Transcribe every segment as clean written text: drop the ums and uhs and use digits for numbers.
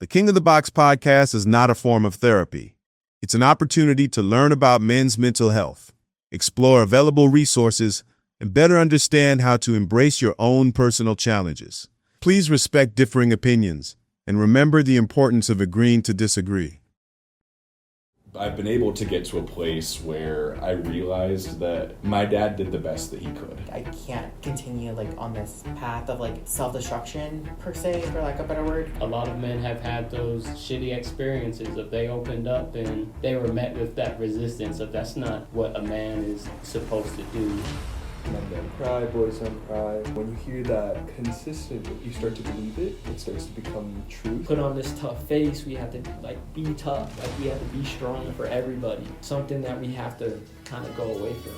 The King of the Box podcast is not a form of therapy. It's an opportunity to learn about men's mental health, explore available resources, and better understand how to embrace your own personal challenges. Please respect differing opinions and remember the importance of agreeing to disagree. I've been able to get to a place where I realized that my dad did the best that he could. I can't continue on this path of self-destruction per se, for lack of a better word. A lot of men have had those shitty experiences of they opened up and they were met with that resistance of that's not what a man is supposed to do. Men don't cry, boys don't cry. When you hear that consistently, you start to believe it. It starts to become truth. Put on this tough face. We have to be tough. We have to be strong for everybody. Something that we have to kind of go away from.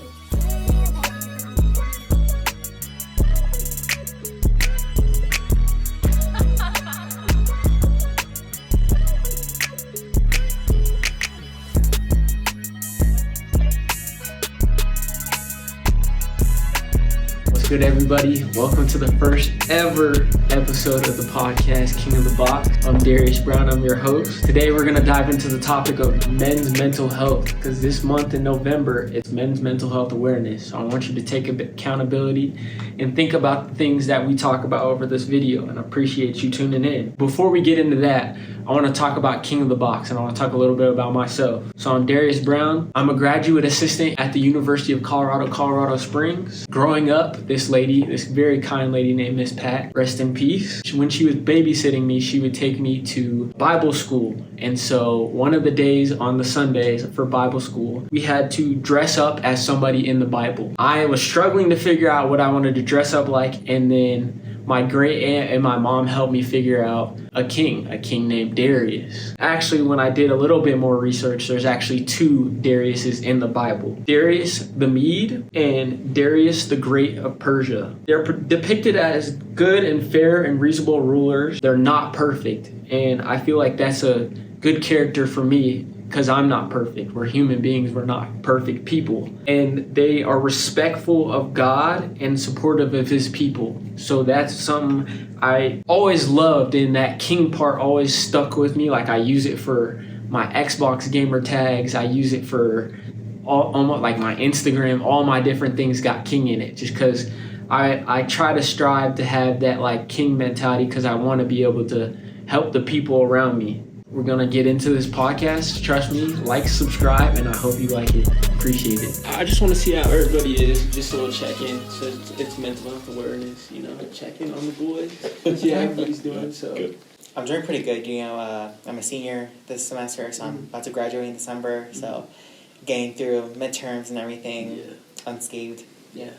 Good, everybody. Welcome to the first ever episode of the podcast, King of the Box. I'm Darius Brown. I'm your host. Today, we're going to dive into the topic of men's mental health because this month in November, it's Men's Mental Health Awareness. So I want you to take accountability and think about the things that we talk about over this video, and I appreciate you tuning in. Before we get into that, I want to talk about King of the Box, and I want to talk a little bit about myself. So I'm Darius Brown. I'm a graduate assistant at the University of Colorado Springs. Growing up, this very kind lady named Miss Pat, rest in peace. When she was babysitting me, she would take me to Bible school. And so one of the days on the Sundays for Bible school, we had to dress up as somebody in the Bible. I was struggling to figure out what I wanted to dress up like, and then my great aunt and my mom helped me figure out a king named Darius. Actually, when I did a little bit more research, there's actually two Dariuses in the Bible. Darius the Mede and Darius the Great of Persia. They're depicted as good and fair and reasonable rulers. They're not perfect, and I feel like that's a good character for me because I'm not perfect. We're human beings. We're not perfect people. And they are respectful of God and supportive of his people. So that's something I always loved, and that king part always stuck with me. I use it for my Xbox gamer tags. I use it for almost my Instagram. All my different things got king in it just because I try to strive to have that king mentality because I want to be able to help the people around me. We're going to get into this podcast. Trust me, subscribe, and I hope you like it. Appreciate it. I just want to see how everybody is. Just a little check-in. So it's mental health awareness, check-in on the boys. See how everybody's doing. So good. I'm doing pretty good. I'm a senior this semester, so I'm about to graduate in December. So getting through midterms and everything unscathed. Yeah,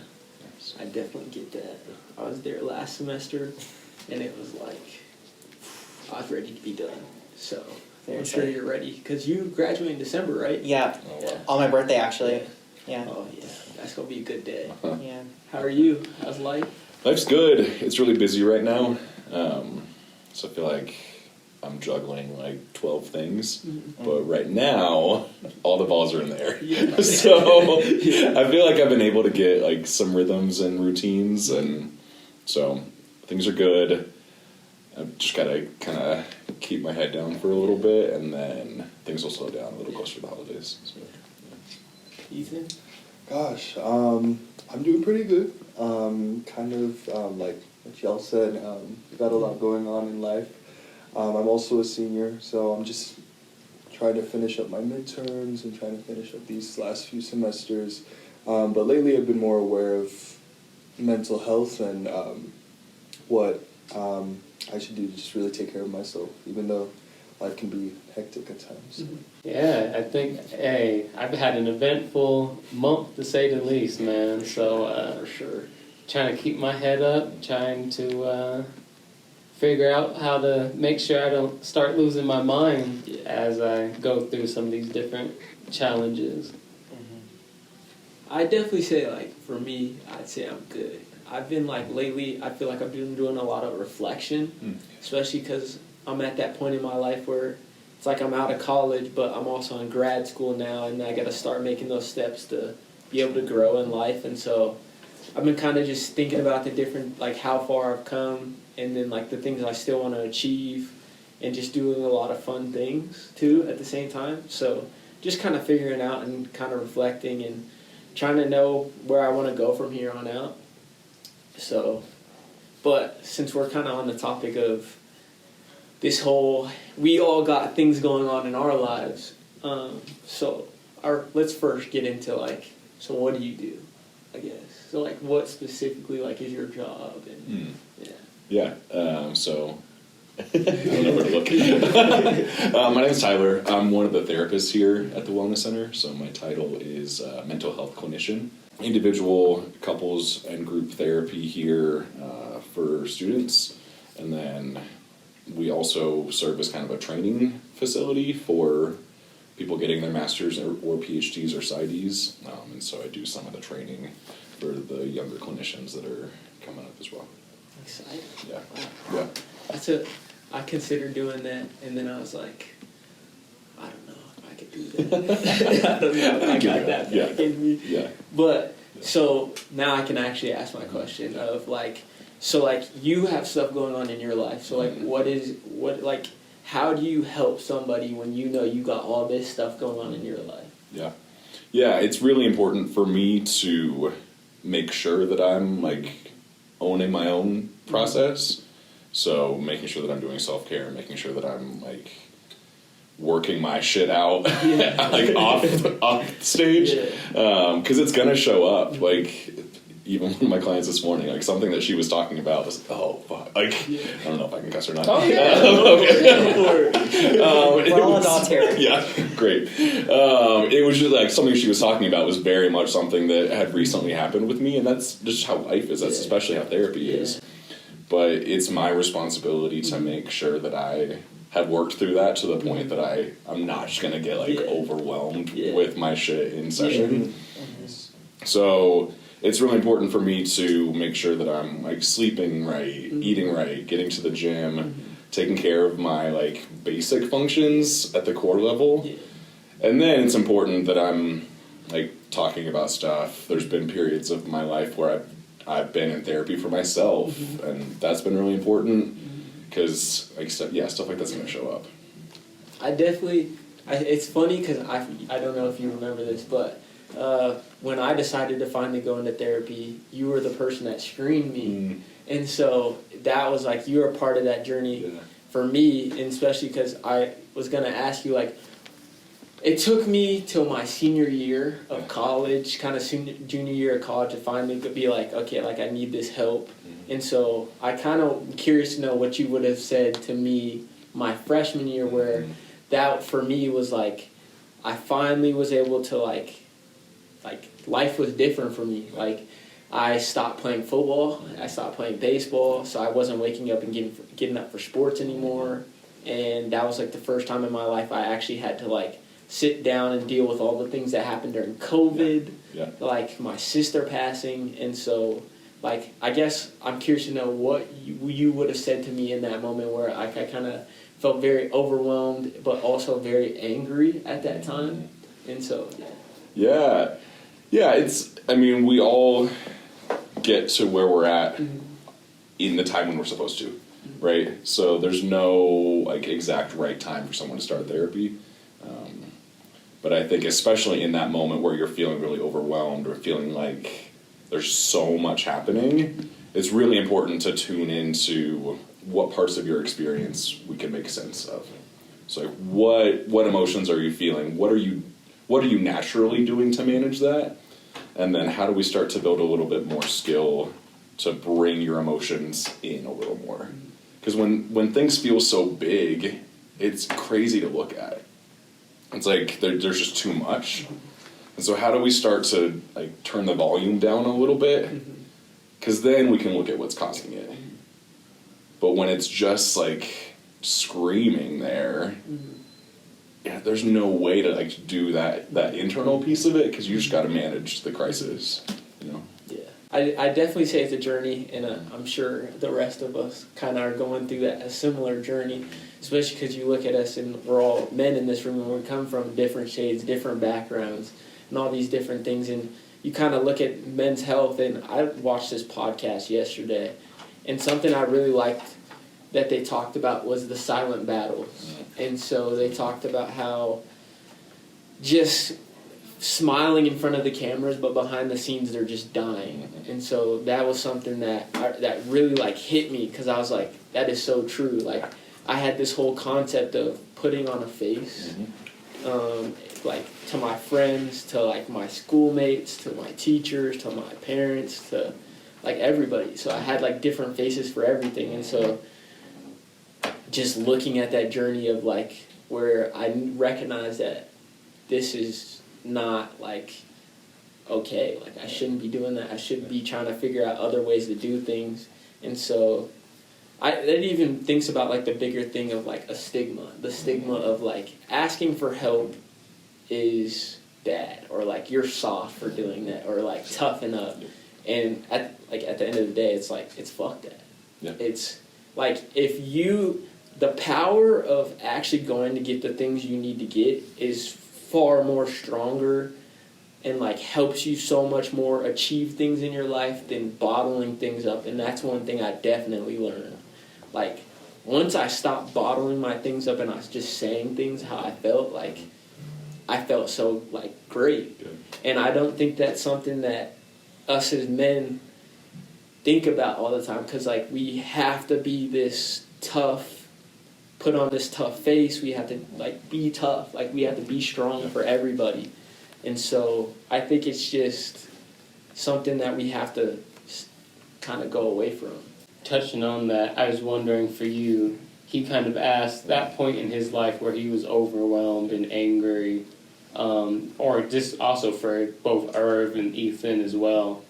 I definitely get that. I was there last semester, and it was I was ready to be done. So I'm sure you're ready because you graduate in December, right? Yeah. On my birthday, actually. Yeah. Oh yeah, that's gonna be a good day. Uh-huh. Yeah. How are you? How's life? Life's good. It's really busy right now, so I feel like I'm juggling 12 things. Mm-hmm. But right now, all the balls are in there. Yeah. So I feel like I've been able to get some rhythms and routines, and so things are good. I've just got to kind of keep my head down for a little bit, and then things will slow down a little closer to the holidays. So, yeah. Ethan? Gosh, I'm doing pretty good. Like what y'all said, got a lot going on in life. I'm also a senior, so I'm just trying to finish up my midterms and trying to finish up these last few semesters. But lately I've been more aware of mental health and what I should do to just really take care of myself, even though life can be hectic at times. Yeah, I think, I've had an eventful month to say the least, man. So, for sure. Trying to keep my head up, trying to figure out how to make sure I don't start losing my mind as I go through some of these different challenges. Mm-hmm. I definitely say, for me, I'd say I'm good. I've been lately, I feel like I've been doing a lot of reflection, especially because I'm at that point in my life where it's I'm out of college, but I'm also in grad school now, and I got to start making those steps to be able to grow in life. And so I've been kind of just thinking about the different, how far I've come, and then the things I still want to achieve, and just doing a lot of fun things too at the same time. So just kind of figuring out and kind of reflecting and trying to know where I want to go from here on out. So, but since we're kind of on the topic of this whole, we all got things going on in our lives. So let's first get into like, so what do you do, I guess? So like, what specifically like is your job? And So I don't know where to look. My name is Tyler. I'm one of the therapists here at the Wellness Center. So my title is mental health clinician. Individual, couples, and group therapy here for students, and then we also serve as kind of a training facility for people getting their master's or PhDs or PsyDs, and so I do some of the training for the younger clinicians that are coming up as well. Exciting. Yeah. Wow. Yeah. I considered doing that, and then I was like, I don't know if I could do that. I don't know if I got that back in me. Yeah. But, so now I can actually ask my question of like, so like you have stuff going on in your life. So like, how do you help somebody when you know you got all this stuff going on in your life? Yeah. Yeah, it's really important for me to make sure that I'm like owning my own process. So making sure that I'm doing self-care, making sure that I'm like working my shit out like off stage, because it's gonna show up. Like even one of my clients this morning, like something that she was talking about was oh fuck, like I don't know if I can cuss or not. Oh yeah, we're all adults here. Yeah, great. It was just like something she was talking about was very much something that had recently happened with me, and that's just how life is. That's especially how therapy is. But it's my responsibility to make sure that I have worked through that to the point that I'm not just going to get like overwhelmed with my shit in session. So it's really important for me to make sure that I'm like sleeping right, eating right, getting to the gym, taking care of my like basic functions at the core level. And then it's important that I'm like talking about stuff. There's been periods of my life where I've been in therapy for myself, and that's been really important because, like, stuff like that's going to show up. It's funny because I don't know if you remember this, but when I decided to finally go into therapy, you were the person that screened me, and so that was like you were a part of that journey for me, and especially because I was going to ask you like. It took me till my senior year of college, kind of junior year of college, to finally be like, okay, like I need this help. And so I kind of curious to know what you would have said to me my freshman year, where that for me was like, I finally was able to like life was different for me. Like I stopped playing football, I stopped playing baseball, so I wasn't waking up and getting up for sports anymore. And that was like the first time in my life I actually had to like sit down and deal with all the things that happened during COVID, like my sister passing. And so, like, I guess I'm curious to know what you would have said to me in that moment where I kind of felt very overwhelmed, but also very angry at that time. And so, Yeah, we all get to where we're at in the time when we're supposed to, right? So there's no, like, exact right time for someone to start therapy. But I think especially in that moment where you're feeling really overwhelmed or feeling like there's so much happening, it's really important to tune into what parts of your experience we can make sense of. So like what emotions are you feeling? What are you naturally doing to manage that? And then how do we start to build a little bit more skill to bring your emotions in a little more? Because when things feel so big, it's crazy to look at. It's like there's just too much. And so how do we start to like turn the volume down a little bit? Because then we can look at what's causing it. But when it's just like screaming there, there's no way to like do that internal piece of it because you just got to manage the crisis, you know? Yeah. I definitely say it's a journey, and I'm sure the rest of us kind of are going through a similar journey, especially because you look at us and we're all men in this room and we come from different shades, different backgrounds, and all these different things. And you kind of look at men's health, and I watched this podcast yesterday, and something I really liked that they talked about was the silent battles. And so they talked about how just smiling in front of the cameras, but behind the scenes they're just dying. And so that was something that really like hit me, because I was like, that is so true. Like, I had this whole concept of putting on a face, like to my friends, to like my schoolmates, to my teachers, to my parents, to like everybody. So I had like different faces for everything. And so just looking at that journey of like where I recognized that this is not like okay, like I shouldn't be doing that. I should be trying to figure out other ways to do things. And so it even thinks about like the bigger thing of like a stigma, the stigma of like asking for help is bad, or like you're soft for doing that, or like toughen up. And at the end of the day, it's like, it's fuck that. Yeah. It's like, the power of actually going to get the things you need to get is far more stronger, and like helps you so much more achieve things in your life than bottling things up. And that's one thing I definitely learned. Like, once I stopped bottling my things up and I was just saying things how I felt, like I felt so like great. Good. And I don't think that's something that us as men think about all the time, because like we have to be this tough, put on this tough face. We have to like be tough, like we have to be strong for everybody. And so I think it's just something that we have to kind of go away from. Touching on that, I was wondering for you, he kind of asked that point in his life where he was overwhelmed and angry, or just also for both Irv and Ethan as well.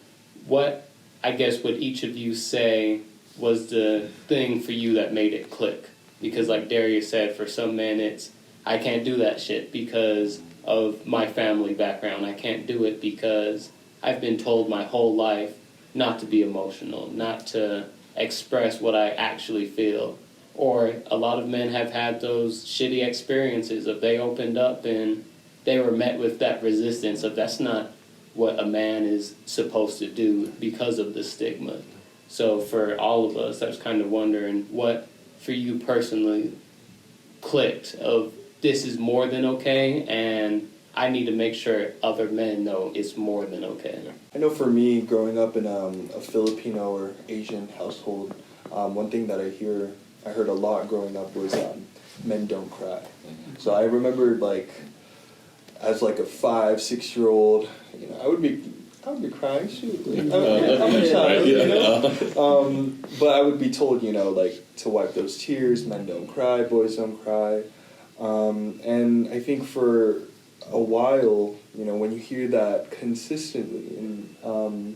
What, I guess, would each of you say was the thing for you that made it click? Because like Darius said, for some men it's, I can't do that shit because of my family background. I can't do it because I've been told my whole life not to be emotional, not to express what I actually feel. Or a lot of men have had those shitty experiences of they opened up and they were met with that resistance of that's not what a man is supposed to do because of the stigma. So for all of us, I was kind of wondering what for you personally clicked of this is more than okay, and I need to make sure other men know it's more than okay. I know for me, growing up in a Filipino or Asian household, one thing that I heard a lot growing up was men don't cry. So I remembered like as like a 5-6-year-old, you know, I would be crying, shoot. I'm a child, you know? But I would be told, you know, like to wipe those tears, men don't cry, boys don't cry. And I think for a while, you know, when you hear that consistently, and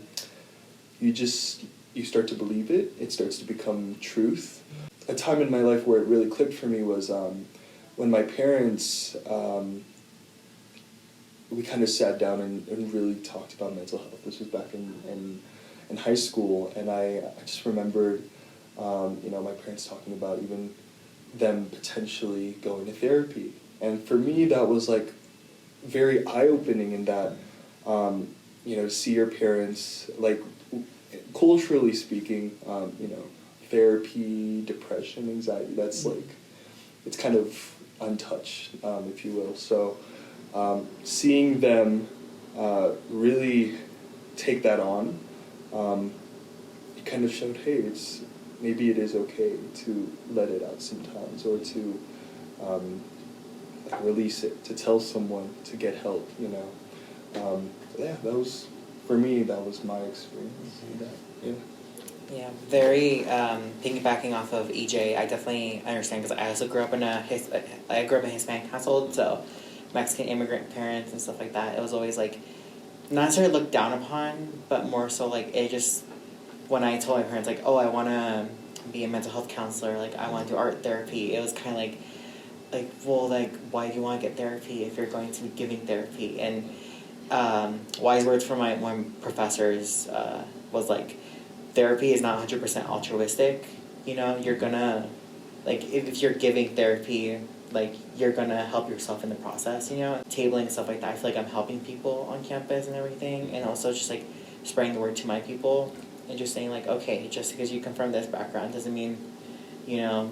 you start to believe it, it starts to become truth. A time in my life where it really clicked for me was when my parents, we kind of sat down and really talked about mental health. This was back in high school, and I just remembered, you know, my parents talking about even them potentially going to therapy. And for me, that was like very eye-opening in that, you know, to see your parents, like culturally speaking, you know, therapy, depression, anxiety, that's like, it's kind of untouched, if you will. So seeing them really take that on, it kind of showed, hey, maybe it is okay to let it out sometimes, or to release it, to tell someone, to get help, you know. Yeah, that was, for me, that was my experience. Yeah. Yeah, very piggybacking off of EJ, I definitely understand, because I also grew up in a Hispanic household, so Mexican immigrant parents and stuff like that. It was always like not necessarily looked down upon, but more so like it just, when I told my parents like, oh, I want to be a mental health counselor, like I want to do art therapy, it was kind of like well, like why do you want to get therapy if you're going to be giving therapy? And wise words from my professors was like, therapy is not 100% altruistic. You know, you're gonna, like, if you're giving therapy, like, you're gonna help yourself in the process, you know? Tabling and stuff like that, I feel like I'm helping people on campus and everything, and also just, like, spreading the word to my people, and just saying, like, okay, just because you come from this background doesn't mean you know,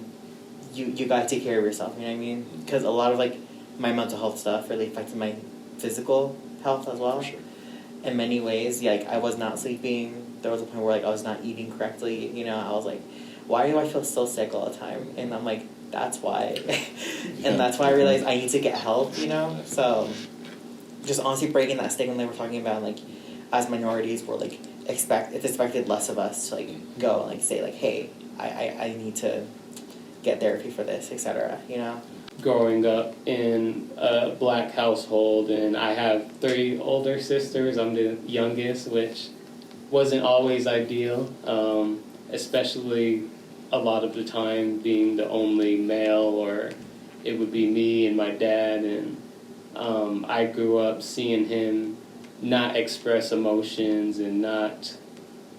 you gotta take care of yourself, you know what I mean? Because a lot of, like, my mental health stuff really affected my physical health as well. For sure. In many ways, like, I was not sleeping. There was a point where, like, I was not eating correctly, you know. I was like, why do I feel so sick all the time? And I'm like, that's why. And that's why I realized I need to get help, you know. So just honestly breaking that stigma that we're talking about, like, as minorities, we're like, it's expected less of us to, like, go and, like, say, like, hey, I need to get therapy for this, etc., you know. Growing up in a black household, and I have 3 older sisters. I'm the youngest, which wasn't always ideal, especially a lot of the time being the only male, or it would be me and my dad, and I grew up seeing him not express emotions and not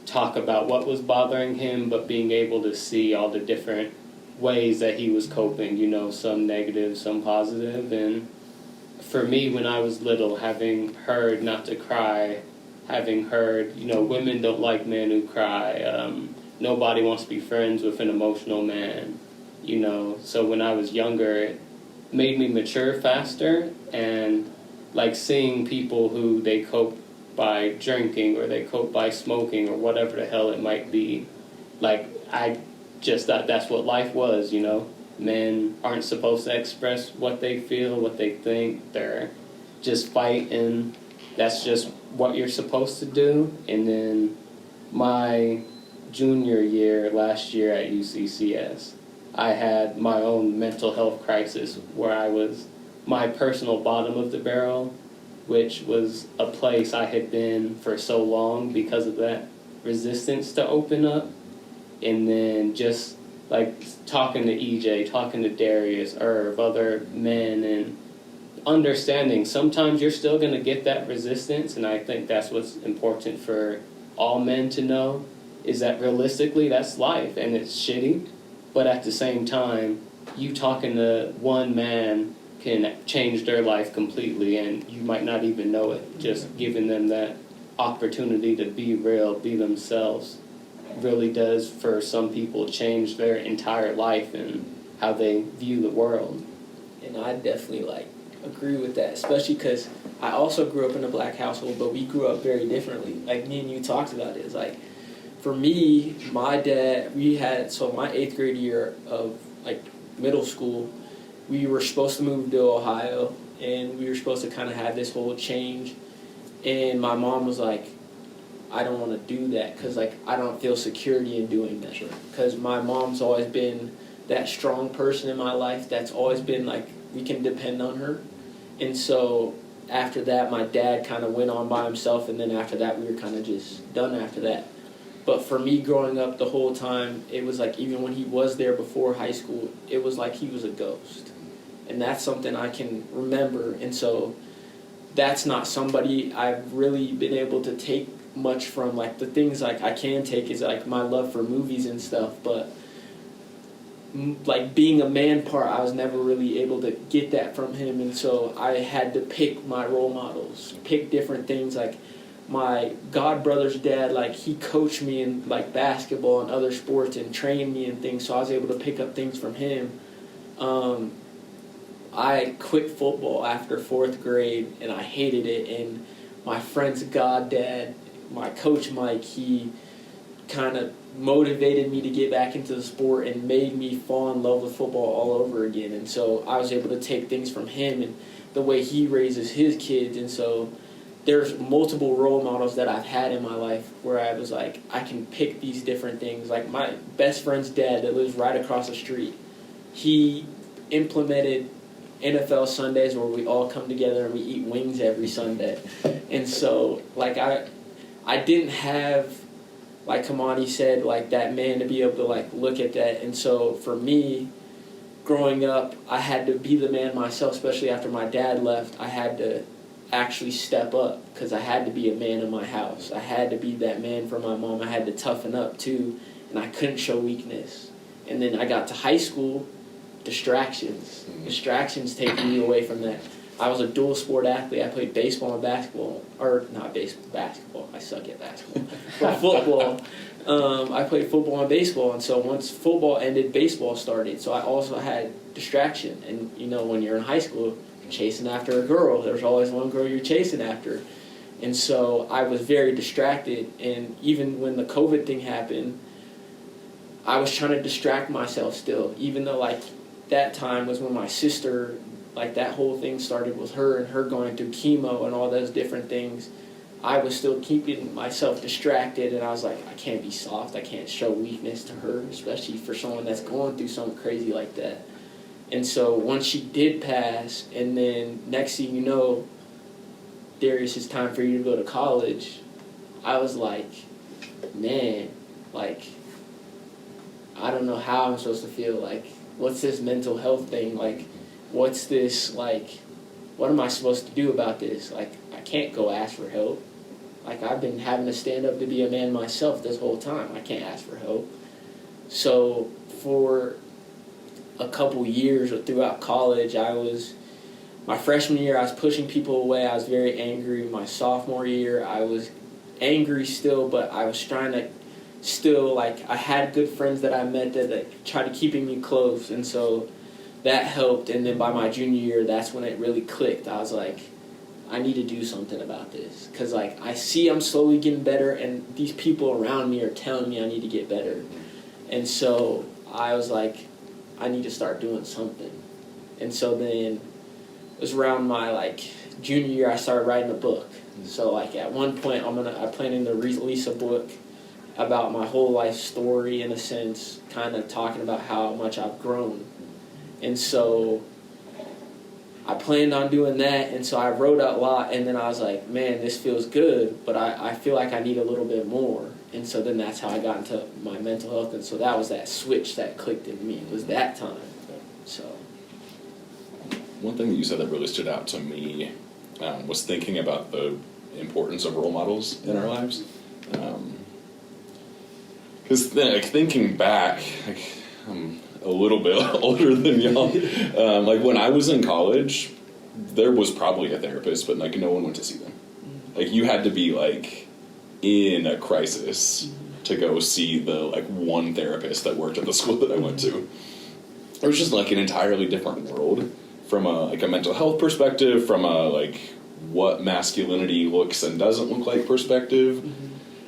talk about what was bothering him, but being able to see all the different ways that he was coping, you know, some negative, some positive. And for me, when I was little, having heard not to cry, having heard, you know, women don't like men who cry, nobody wants to be friends with an emotional man, you know. So when I was younger, it made me mature faster, and like seeing people who they cope by drinking or they cope by smoking or whatever the hell it might be, like I just thought that's what life was, you know. Men aren't supposed to express what they feel, what they think. They're just fight, and that's just what you're supposed to do. And then my junior year, last year at UCCS, I had my own mental health crisis where I was my personal bottom of the barrel, which was a place I had been for so long because of that resistance to open up. And then just like talking to EJ, talking to Darius, Irv, other men, and understanding sometimes you're still going to get that resistance. And I think that's what's important for all men to know, is that realistically that's life and it's shitty. But at the same time, you talking to one man can change their life completely, and you might not even know it. Just giving them that opportunity to be real, be themselves, really does, for some people, change their entire life and how they view the world. And I definitely agree with that, especially because I also grew up in a black household, but we grew up very differently. Like me and you talked about it. It's like, for me, my dad, so my 8th grade year of middle school, we were supposed to move to Ohio, and we were supposed to kind of have this whole change. And my mom was like, I don't want to do that because I don't feel security in doing that. Because my mom's always been that strong person in my life that's always been we can depend on her. And so after that, my dad kind of went on by himself, and then after that, we were kind of just done after that. But for me, growing up the whole time, it was even when he was there before high school, it was like he was a ghost. And that's something I can remember. And so that's not somebody I've really been able to take much from. The things I can take is my love for movies and stuff. But being a man part, I was never really able to get that from him. And so I had to pick my role models, pick different things. My godbrother's dad, he coached me in basketball and other sports and trained me and things, so I was able to pick up things from him. I quit football after 4th grade, and I hated it. And my friend's goddad, my coach Mike, he kind of motivated me to get back into the sport and made me fall in love with football all over again. And so I was able to take things from him and the way he raises his kids. And so there's multiple role models that I've had in my life where I was I can pick these different things. My best friend's dad that lives right across the street, he implemented NFL Sundays where we all come together and we eat wings every Sunday. And so I didn't have, Kamani said, that man to be able to look at that. And so for me, growing up, I had to be the man myself, especially after my dad left. I had to actually step up because I had to be a man in my house. I had to be that man for my mom. I had to toughen up too, and I couldn't show weakness. And then I got to high school, distractions. Distractions take me away from that. I was a dual sport athlete. I played baseball and basketball, or not basketball. I suck at basketball. But football. I played football and baseball, and so once football ended, baseball started. So I also had distraction. And, you know, when you're in high school, you're chasing after a girl. There's always one girl you're chasing after. And so I was very distracted. And even when the COVID thing happened, I was trying to distract myself still, even though, like, that time was when my sister, like, that whole thing started with her and her going through chemo and all those different things. I was still keeping myself distracted, and I was like, I can't be soft. I can't show weakness to her, especially for someone that's going through something crazy like that. And so once she did pass, and then next thing you know, Darius, it's time for you to go to college, I was like, man, like, I don't know how I'm supposed to feel. Like, what's this mental health thing? Like, what's this, like, what am I supposed to do about this? Like, I can't go ask for help. Like, I've been having to stand up to be a man myself this whole time. I can't ask for help. So for a couple years or throughout college, my freshman year, I was pushing people away. I was very angry. My sophomore year, I was angry still, but I was trying to still, like, I had good friends that I met that tried to keeping me close, and so that helped. And then by my junior year, that's when it really clicked. I was like, I need to do something about this, because, like, I see I'm slowly getting better, and these people around me are telling me I need to get better. And so I was like, I need to start doing something. And so then it was around my, like, junior year, I started writing a book. So, like, at one point, I'm planning to release a book about my whole life story, in a sense, kind of talking about how much I've grown. And so I planned on doing that, and so I wrote a lot, and then I was like, man, this feels good, but I feel like I need a little bit more. And so then that's how I got into my mental health, and so that was that switch that clicked in me, was that time. So one thing that you said that really stood out to me was thinking about the importance of role models in our lives. Because thinking back, like, I'm a little bit older than y'all. Like, when I was in college, there was probably a therapist, but, like, no one went to see them. Like, you had to be, like, in a crisis to go see the, like, one therapist that worked at the school that I went to. It was just, like, an entirely different world from a mental health perspective, from a, like, what masculinity looks and doesn't look like perspective.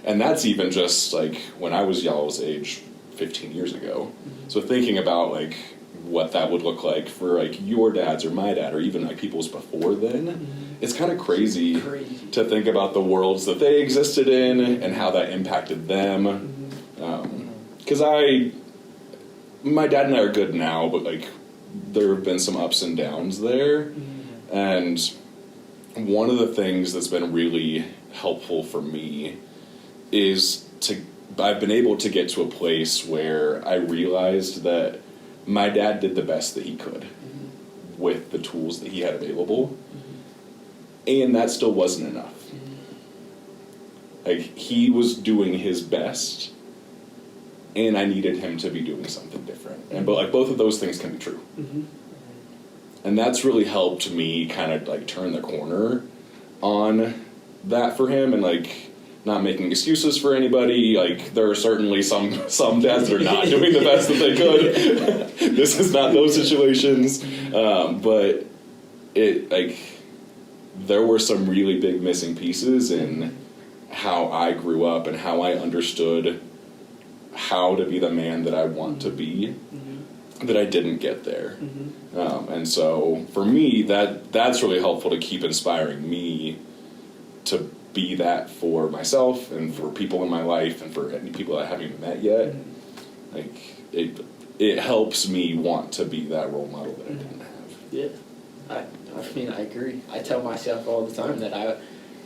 And that's even just, like, when I was y'all's age 15 years ago. So thinking about, like, what that would look like for, like, your dads or my dad or even, like, people's before then, it's kind of crazy to think about the worlds that they existed in and how that impacted them. Because my dad and I are good now, but, like, there have been some ups and downs there. And one of the things that's been really helpful for me is I've been able to get to a place where I realized that my dad did the best that he could with the tools that he had available, and that still wasn't enough. Like, he was doing his best, and I needed him to be doing something different. But, like, both of those things can be true. And that's really helped me kind of, like, turn the corner on that for him, and, like, not making excuses for anybody. Like, there are certainly some dads that are not doing the best that they could. This is not those situations. But it, like, there were some really big missing pieces in how I grew up and how I understood how to be the man that I want to be, that I didn't get there. And so for me, that's really helpful to keep inspiring me to be that for myself and for people in my life and for any people I haven't even met yet. Like, it helps me want to be that role model that I didn't have. yeah, I mean, I agree. I tell myself all the time that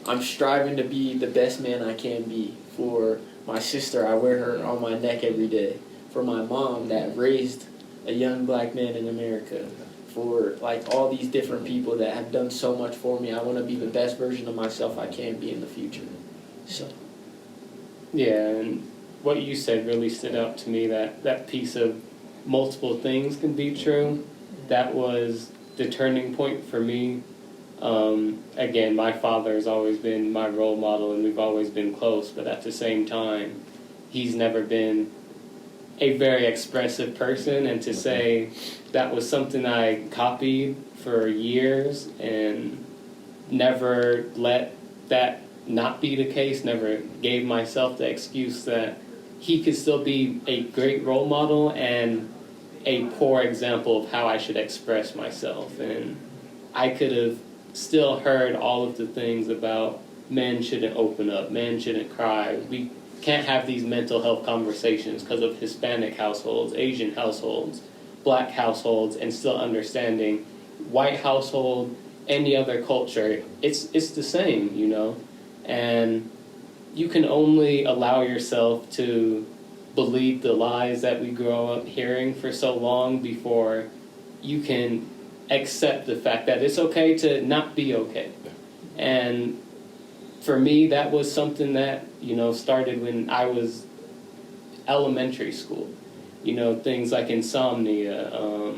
I'm striving to be the best man I can be. For my sister, I wear her on my neck every day. For my mom that raised a young black man in America. For, like, all these different people that have done so much for me. I want to be the best version of myself I can be in the future. So, Yeah, and what you said really stood out to me, that piece of multiple things can be true. That was the turning point for me. Again, my father has always been my role model, and we've always been close, but at the same time, he's never been a very expressive person, and to say that was something I copied for years and never let that not be the case, never gave myself the excuse that he could still be a great role model and a poor example of how I should express myself. And I could have still heard all of the things about men shouldn't open up, men shouldn't cry. We can't have these mental health conversations because of Hispanic households, Asian households, black households, and still understanding white household, any other culture, it's the same, you know? And you can only allow yourself to believe the lies that we grow up hearing for so long before you can accept the fact that it's okay to not be okay. And for me, that was something that, you know, started when I was elementary school. You know, things like insomnia,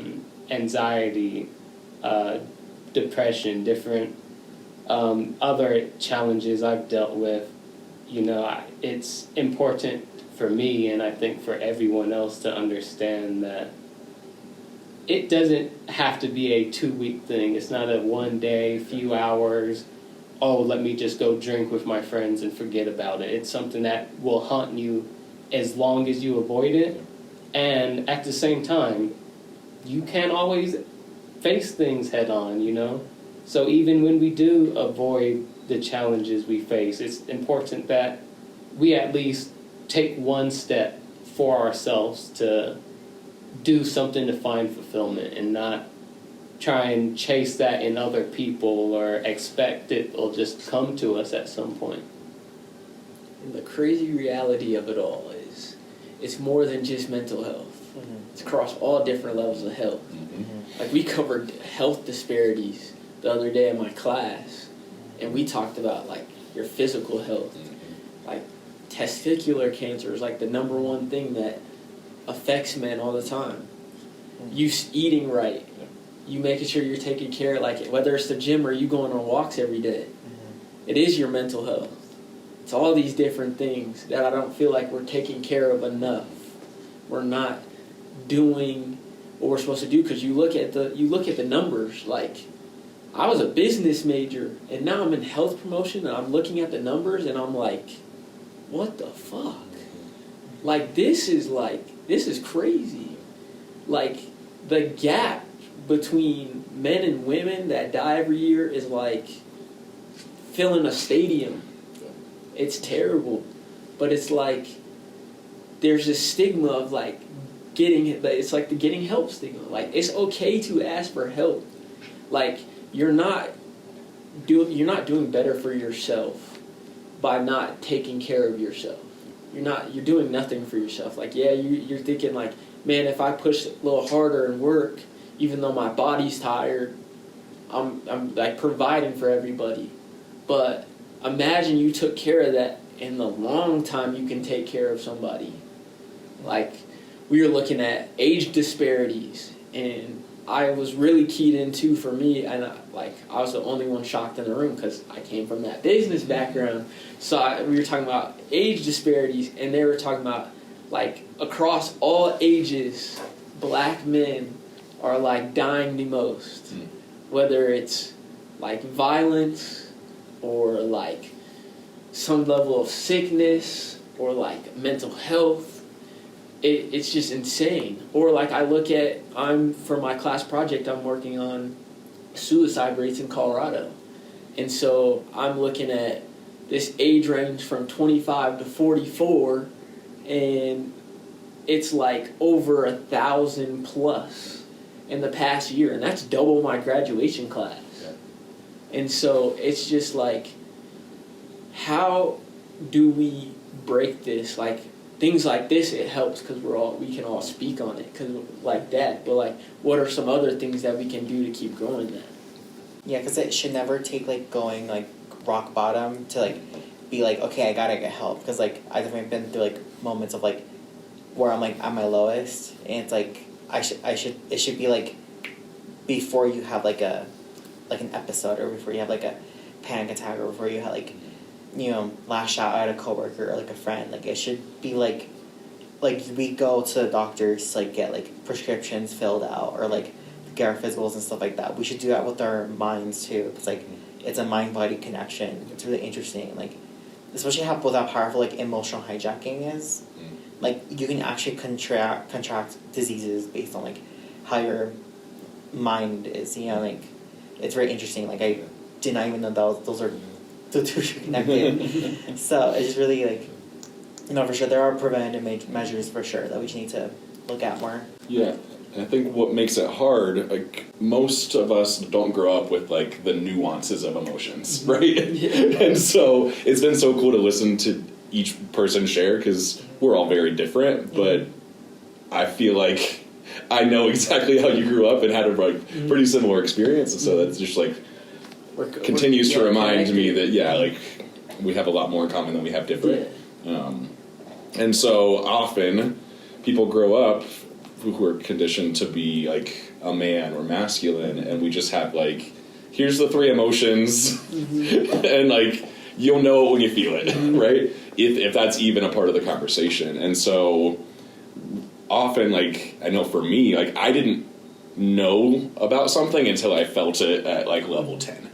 anxiety, depression, different other challenges I've dealt with. You know, it's important for me, and I think for everyone else, to understand that it doesn't have to be a 2-week thing. It's not a one day, few hours, oh, let me just go drink with my friends and forget about it. It's something that will haunt you as long as you avoid it. And at the same time, you can't always face things head on, you know? So even when we do avoid the challenges we face, it's important that we at least take one step for ourselves to do something to find fulfillment and not try and chase that in other people or expect it will just come to us at some point. And the crazy reality of it all is it's more than just mental health. It's across all different levels of health. Like, we covered health disparities the other day in my class, and we talked about, like, your physical health. Like, testicular cancer is, like, the number one thing that affects men all the time. You eating right. You making sure you're taking care, like, whether it's the gym or you going on walks every day. It is your mental health. It's all these different things that I don't feel like we're taking care of enough. We're not doing what we're supposed to do, because you look at the numbers. Like, I was a business major and now I'm in health promotion, and I'm looking at the numbers and I'm like, what the fuck? Like, this is crazy. Like, the gap between men and women that die every year is like filling a stadium. It's terrible. But it's like there's this stigma of like it's like the getting help stigma. Like, it's okay to ask for help. Like, you're not doing better for yourself by not taking care of yourself. You're doing nothing for yourself. Like, yeah, you're thinking like, man, if I push a little harder and work, even though my body's tired, I'm like providing for everybody. But imagine you took care of that in the long time you can take care of somebody. Like, we were looking at age disparities, and I was really keyed into, for me, and I was the only one shocked in the room because I came from that business background. So we were talking about age disparities, and they were talking about, like, across all ages, black men are, like, dying the most. Whether it's, like, violence or, like, some level of sickness or, like, mental health. It's just insane. Or, like, I look at, for my class project, I'm working on suicide rates in Colorado. And so I'm looking at this age range from 25 to 44, and it's like over 1,000 plus in the past year, and that's double my graduation class. Yeah. And so it's just like, how do we break this? Like, things like this, it helps because we can all speak on it, because like that. But like, what are some other things that we can do to keep growing that? Yeah, because it should never take like going like rock bottom to like be like, okay, I gotta get help. Because like, I've definitely been through like moments of like where I'm like at my lowest, and it's like it should be like before you have like an episode, or before you have like a panic attack, or before you have like lash out at a coworker or like a friend. Like it should be like we go to the doctors to like get like prescriptions filled out or like get our physicals and stuff like that. We should do that with our minds too. It's like it's a mind-body connection. It's really interesting. Like especially how powerful like emotional hijacking is. Like you can actually contract diseases based on like how your mind is. Like it's very interesting. Like I did not even know those are the two connected. So it's really like, for sure there are preventive measures for sure that we just need to look at more. Yeah. And I think what makes it hard, like most of us don't grow up with like the nuances of emotions, right? Yeah. And so it's been so cool to listen to each person share because we're all very different, but I feel like I know exactly how you grew up and had a like pretty similar experience, and so that's just like continues to remind me that like we have a lot more in common than we have different. And so often people grow up who are conditioned to be like a man or masculine, and we just have like, here's the 3 emotions, and like you'll know it when you feel it, right? If that's even a part of the conversation. And so often, like I know for me, like I didn't know about something until I felt it at like level 10.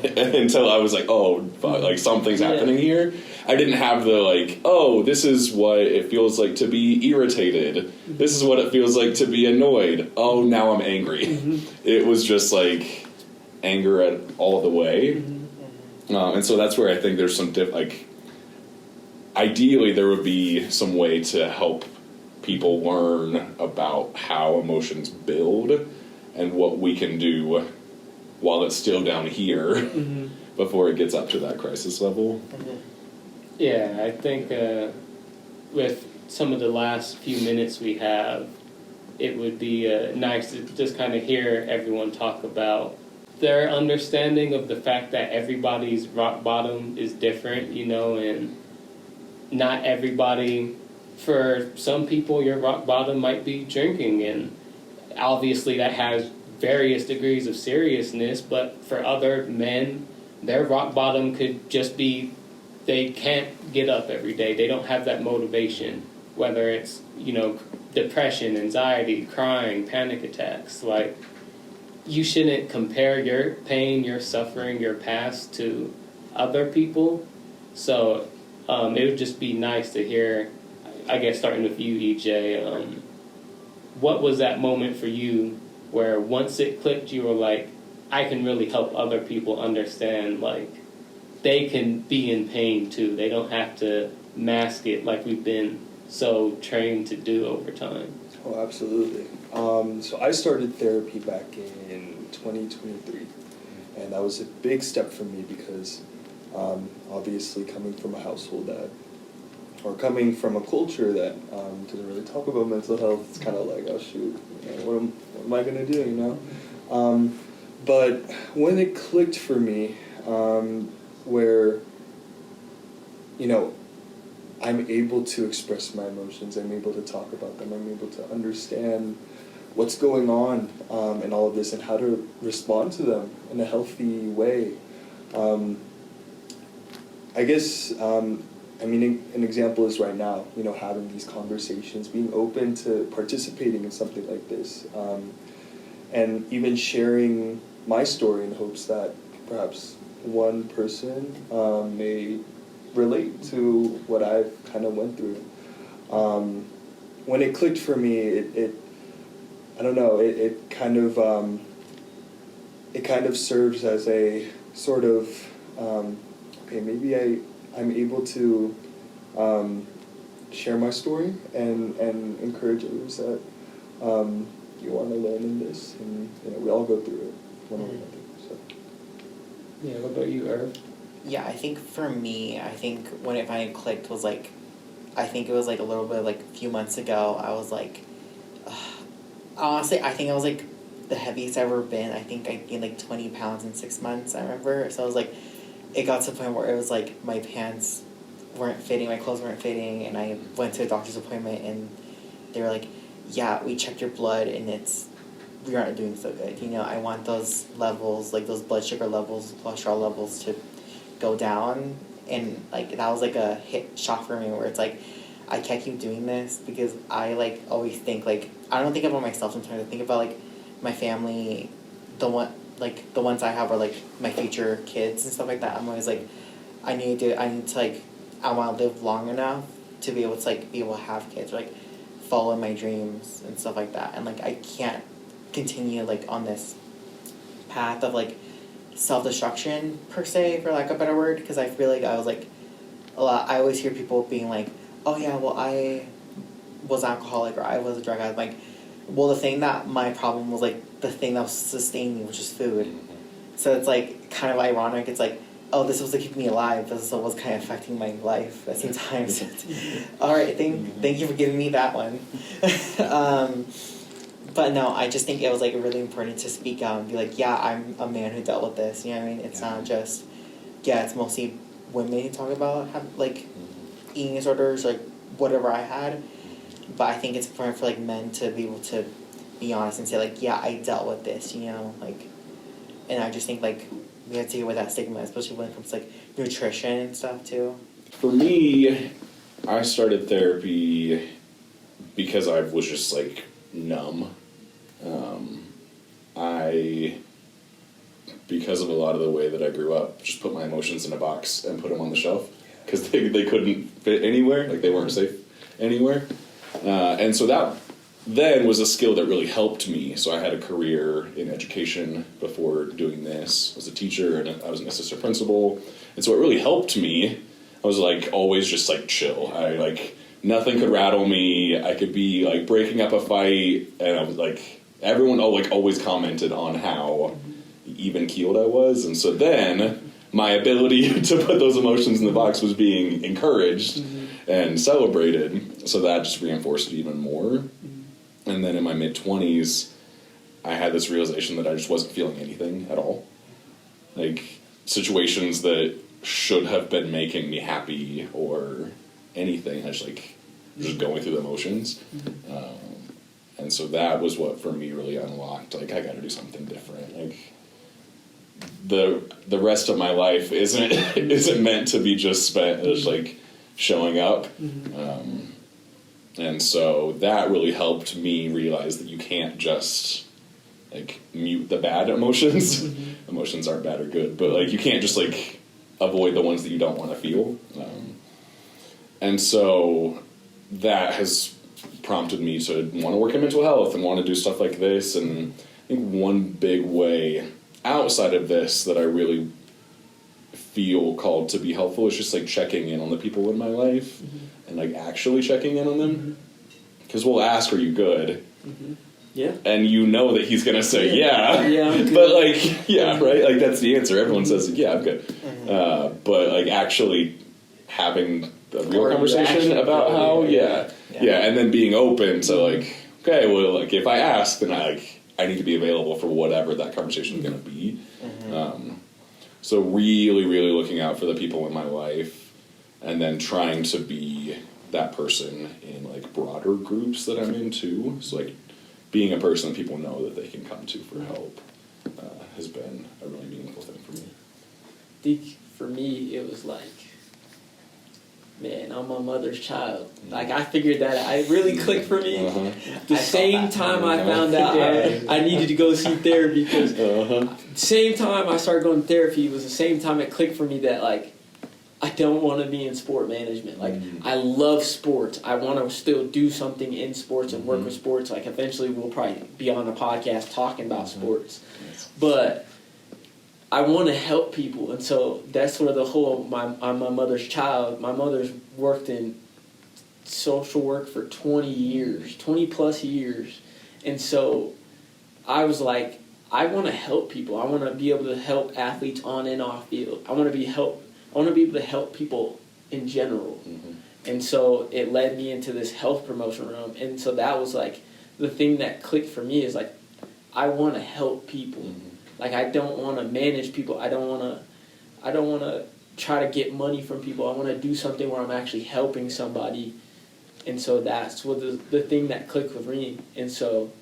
Until I was like, oh, fuck, like something's happening here. I didn't have the like, oh, this is what it feels like to be irritated. This is what it feels like to be annoyed. Oh, now I'm angry. It was just like anger at all the way. And so that's where I think there's some like, ideally there would be some way to help people learn about how emotions build and what we can do while it's still down here before it gets up to that crisis level. Yeah, I think with some of the last few minutes we have, it would be nice to just kind of hear everyone talk about their understanding of the fact that everybody's rock bottom is different, and not everybody, for some people, your rock bottom might be drinking, and obviously that has various degrees of seriousness, but for other men, their rock bottom could just be they can't get up every day. They don't have that motivation, whether it's, depression, anxiety, crying, panic attacks. Like, you shouldn't compare your pain, your suffering, your past to other people. So it would just be nice to hear, I guess starting with you, EJ, what was that moment for you where once it clicked, you were like, I can really help other people understand, like, they can be in pain too. They don't have to mask it like we've been so trained to do over time. Oh, absolutely. So I started therapy back in 2023, and that was a big step for me because obviously coming from a household or coming from a culture that didn't really talk about mental health, it's kind of like, oh shoot, what am I going to do, But when it clicked for me, where, I'm able to express my emotions, I'm able to talk about them, I'm able to understand what's going on in all of this and how to respond to them in a healthy way. I guess, an example is right now, having these conversations, being open to participating in something like this, and even sharing my story in hopes that perhaps one person may relate to what I've kind of went through. When it clicked for me, it kind of serves as a sort of maybe I'm able to share my story and encourage others that you want to learn in this, and we all go through it one way or another. So. Yeah, what about you, Irv? Yeah, I think for me, when it finally clicked was like, I think it was like a little bit like a few months ago. I was like, honestly, I think I was like the heaviest I've ever been. I think I gained like 20 pounds in 6 months, I remember. So I was like, it got to the point where it was like my pants weren't fitting, my clothes weren't fitting, and I went to a doctor's appointment and they were like, yeah, we checked your blood and we aren't doing so good. I want those levels, like those blood sugar levels, cholesterol levels to go down. And, like, that was, like, a hit shot for me where it's, like, I can't keep doing this because I, like, always think, like, I don't think about myself sometimes. I think about, like, my family, the ones I have are, like, my future kids and stuff like that. I'm always, like, I need to, like, I want to live long enough to be able to, like, be able to have kids or, like, follow my dreams and stuff like that. And, like, I can't continue, like, on this path of, like, self-destruction, per se, for lack of a better word, because I feel like I was, like, I always hear people being like, oh, yeah, well, I was an alcoholic or I was a drug addict. Like, well, the thing that my problem was, like, the thing that was sustaining me, which is food. So it's, like, kind of ironic. It's, like, oh, this was to keep me alive. This was kind of affecting my life at the same time. So all right, thank you for giving me that one. But no, I just think it was, like, really important to speak out and be like, yeah, I'm a man who dealt with this. You know what I mean? It's not just, it's mostly women who talk about, like, eating disorders, like, whatever I had. But I think it's important for, like, men to be able to be honest and say, like, yeah, I dealt with this, you know? Like, and I just think, like, we have to take away that stigma, especially when it comes to, like, nutrition and stuff, too. For me, I started therapy because I was just, like, numb. Because of a lot of the way that I grew up, just put my emotions in a box and put them on the shelf because they couldn't fit anywhere, like they weren't safe anywhere. And so that then was a skill that really helped me. So I had a career in education before doing this. I was a teacher and I was an assistant principal. And so it really helped me. I was, like, always just, like, chill. I, like, nothing could rattle me. I could be, like, breaking up a fight and I was, like, everyone, always commented on how even-keeled I was. And so then my ability to put those emotions in the box was being encouraged and celebrated. So that just reinforced it even more. And then in my mid-20s, I had this realization that I just wasn't feeling anything at all. Like, situations that should have been making me happy or anything, I just going through the emotions. And so that was what, for me, really unlocked, like, I gotta do something different. Like, the rest of my life isn't meant to be just spent as, like, showing up. And so that really helped me realize that you can't just, like, mute the bad emotions. Emotions aren't bad or good, but, like, you can't just, like, avoid the ones that you don't want to feel. And so that has prompted me to want to work in mental health and want to do stuff like this. And I think one big way outside of this that I really feel called to be helpful is just, like, checking in on the people in my life and, like, actually checking in on them. Because we'll ask, are you good? Yeah. And you know that he's going to say, yeah. I'm good. But, like, yeah, right? Like, that's the answer. Everyone says, yeah, I'm good. But, like, actually having a real conversation about how, and then being open to, like, okay, well, like, if I ask, then I need to be available for whatever that conversation is going to be. So really, really looking out for the people in my life and then trying to be that person in, like, broader groups that I'm into. So, like, being a person that people know that they can come to for help has been a really meaningful thing for me. I think for me, it was like, man, I'm my mother's child. Like, I figured that out. It really clicked for me. The same time I found out I needed to go see therapy, because the same time I started going to therapy was the same time it clicked for me that, like, I don't want to be in sport management. Like, I love sports. I want to still do something in sports and work with sports. Like, eventually we'll probably be on a podcast talking about sports. But I want to help people. And so that's where the whole, I'm my mother's child. My mother's worked in social work for 20 years, 20 plus years. And so I was like, I want to help people. I want to be able to help athletes on and off field. I want to be able to help people in general. And so it led me into this health promotion realm. And so that was, like, the thing that clicked for me is, like, I want to help people. Like, I don't want to manage people. I don't want to try to get money from people. I want to do something where I'm actually helping somebody. And so that's what the thing that clicked with me. And so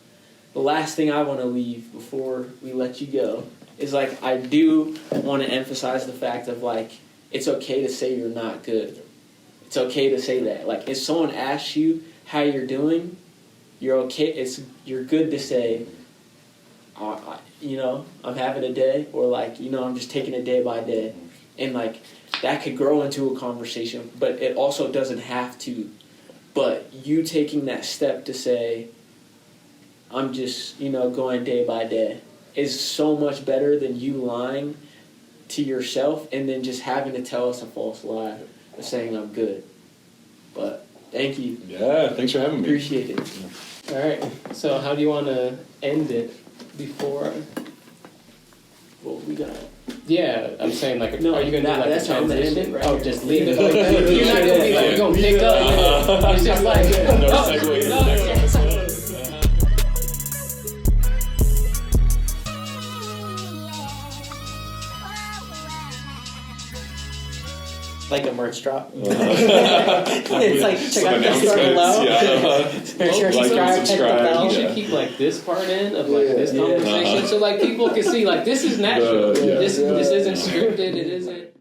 the last thing I want to leave before we let you go is, like, I do want to emphasize the fact of, like, it's okay to say you're not good. It's okay to say that. Like, if someone asks you how you're doing, you're okay. You're good to say, I'm having a day, or like, I'm just taking it day by day. And like, that could grow into a conversation, but it also doesn't have to. But you taking that step to say, I'm just, going day by day, is so much better than you lying to yourself and then just having to tell us a false lie of saying I'm good. But thank you. Yeah, thanks for having me. Appreciate it. All right. So how do you want to end it before? What we got? Yeah, I'm saying like, No, are you gonna do like that's a how I'm gonna end transition? it, right Oh, here. just leave it like that. You're not gonna be like, we're gonna pick up. It's just like, No segue to the next episode. Like a merch drop. It's like, check out the store below. Make sure Like and subscribe, hit the subscribe. bell. You should keep like this part in of like this Yeah. conversation, so like people can see like this is natural. Yeah. This isn't scripted. It isn't.